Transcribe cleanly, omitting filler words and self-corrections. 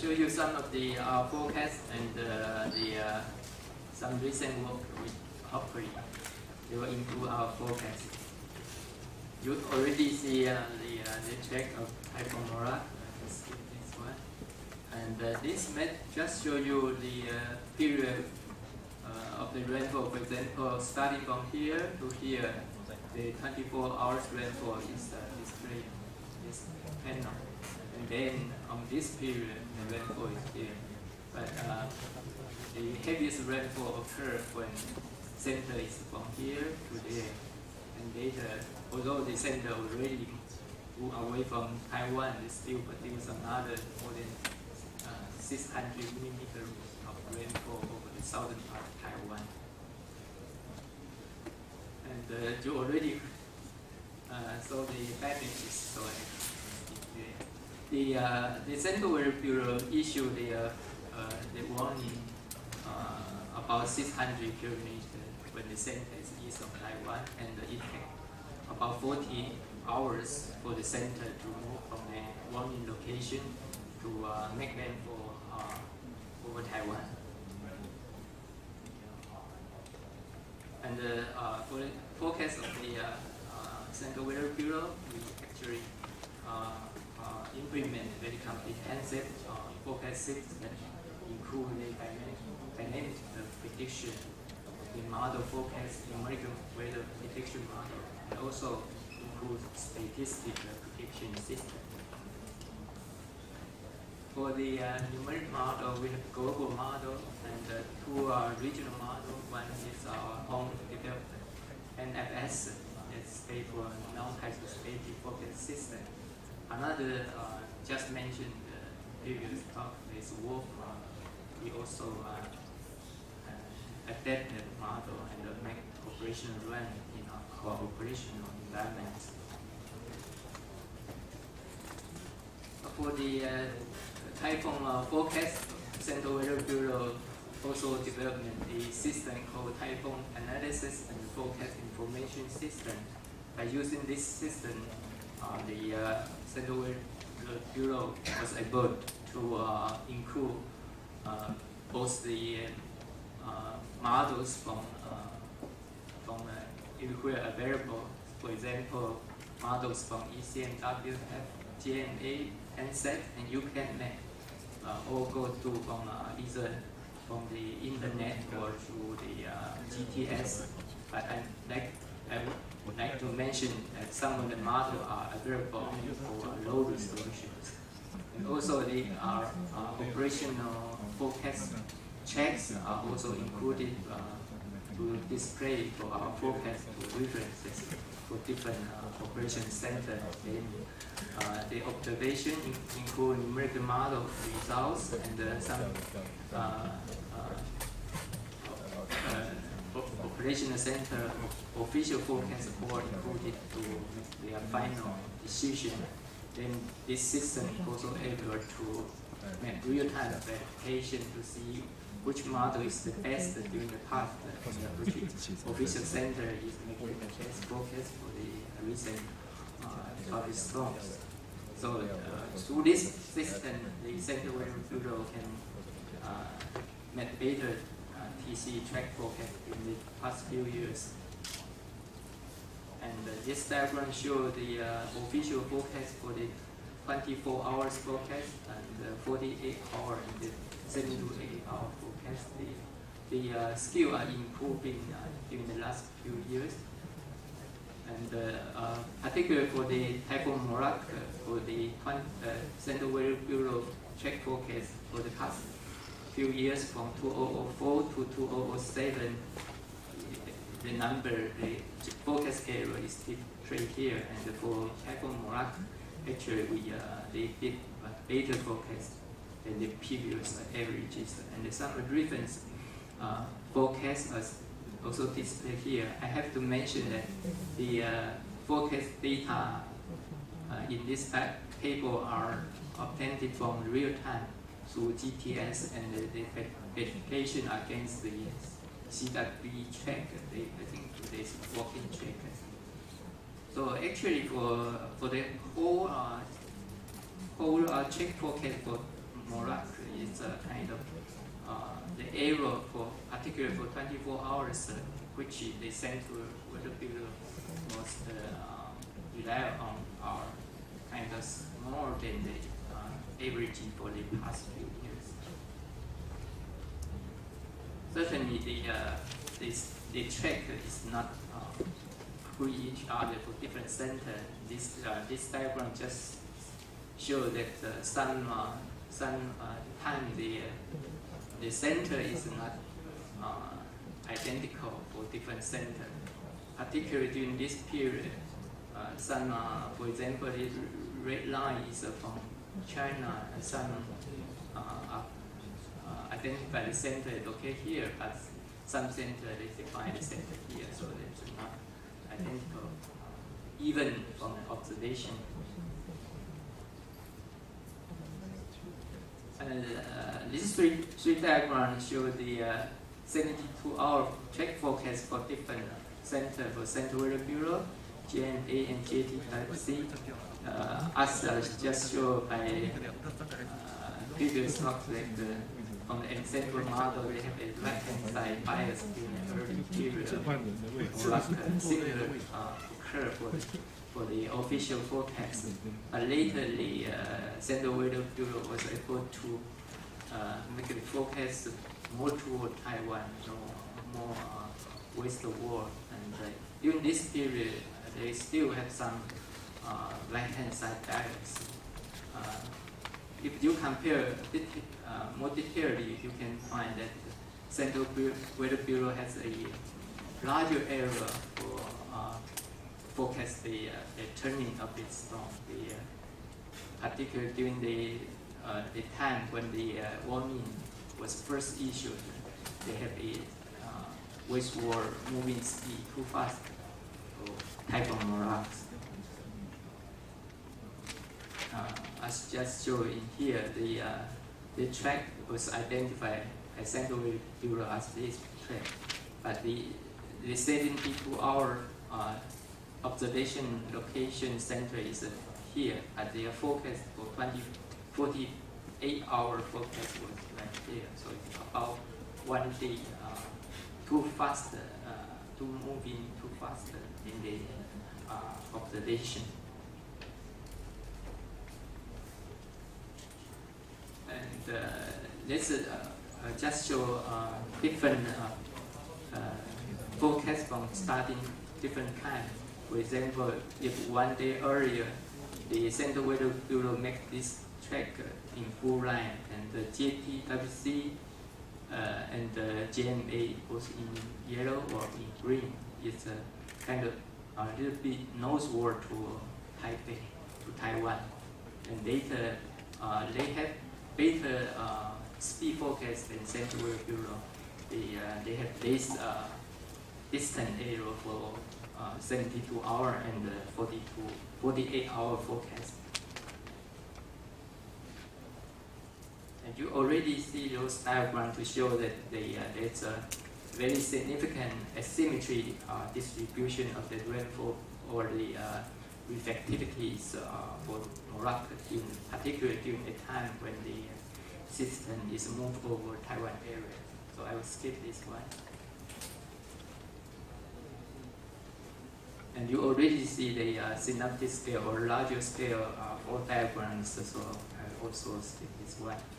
show you some of the forecasts and some recent work. Hopefully, they will improve our forecast. You already see the track of Typhoon Morakot. Skip this one. And this map just show you the period of the rainfall. For example, starting from here to here, the 24 hours rainfall is displayed in this panel. And then on this period, the rainfall is here. But the heaviest rainfall occurs when center is from here to there. And later, although the center already moved away from Taiwan, they still produce another more than 600 millimeters of rainfall over the southern part of Taiwan. And you already saw the damages. So the Central Weather Bureau issued the warning about 600 kilometers when the center is east of Taiwan, and it takes about 40 hours for the center to move from the warning location to make landfall over Taiwan. And for the forecast of the Central Weather Bureau, we actually implement very comprehensive forecast system that include the dynamic prediction, the model forecast, numerical weather prediction model, and also includes statistical prediction system. For the numeric model, we have global model and two regional models. One is our home developed NFS, that's paid for non-hydrostatic forecast system. Another, just mentioned previous talk, is WORF. We also adapt the model and make operational run in our operational environment. For the typhoon forecast, Central Weather Bureau also developed a system called Typhoon Analysis and Forecast Information System. By using this system, the Central Weather Bureau was able to include both the models from everywhere available. For example, models from ECMWF, GMA, NSET, and UCANMAP all go to from either from the internet or through the GTS. But I would like to mention that some of the models are available for low resolutions. And also the operational forecast checks are also included to display for our forecast references for different operation centers. Then the observation include numerical model results and some operational center official forecast board included to make their final decision. Then this system is also able to make real-time verification to see which model is the best during the past, which official center is making the best forecast for the recent tropical storms. So through this system, the Central Weather Bureau can make better TC track forecast in the past few years. And this diagram shows the official forecast for the 24 hours forecast and 48 hour and the 7 to 8 hour forecast. The skill are improving during the last few years. And particularly for the Typhoon Morakot, for the Central Weather Bureau track forecast for the past few years from 2004 to 2007, the number, the forecast error is displayed here. And for Typhoon Morakot, actually they did better forecast than the previous averages. And some reference forecasts are also displayed here. I have to mention that the forecast data in this table are obtained from real time through GTS, and the verification against the CWB track. I think today's working track. So actually, for the whole check forecast for Morakot, is a kind of the error for particularly for 24 hours, which the central weather bureau most rely on are kind of more than the averaging for the past few years. Certainly, the track is not agree each other for different center. This diagram just shows that some time the center is not identical for different center. Particularly during this period, for example, the red line is from China, and some identify the center located here, but some center they define the center here, so it's not identical, even from an observation. And these three diagrams show the 72-hour track forecast for different center for Central Weather Bureau, GMA and JTC. As just shown by previous talks, like from the ancestral model, they have a left-hand side bias during the early period, like similar occur for the official forecast. Later, the Central Weather Bureau was able to make the forecast more toward Taiwan, more westward. And during this period, they still have some right-hand side bias. If you compare more detailedly, you can find that the Central Weather Bureau has a larger error for forecast the turning of its storm. Particularly during the time when the warning was first issued, they have a westward moving speed too fast for Typhoon Morakot. As just shown in here, the track was identified by Central Weather Bureau as this track, but the 72-hour observation location center is here, but their forecast for 48-hour forecast was right there, so it's about 1 day too fast, moving too fast in the observation. And let's just show different forecasts from starting different time. For example, if 1 day earlier, the Central Weather Bureau make this track in full line, and the JTWC and the GMA goes in yellow or in green, it's kind of a little bit northward to Taipei, to Taiwan. And later, they have better speed forecast than Central Weather Bureau. They have this distant error for 72-hour and 48-hour forecast. And you already see those diagrams to show that there's a very significant asymmetry distribution of the rainfall or the reflectivities for Morakot, particularly during the time when the system is moved over Taiwan area. So I will skip this one. And you already see the synoptic scale or larger scale for diagrams, so I also skip this one.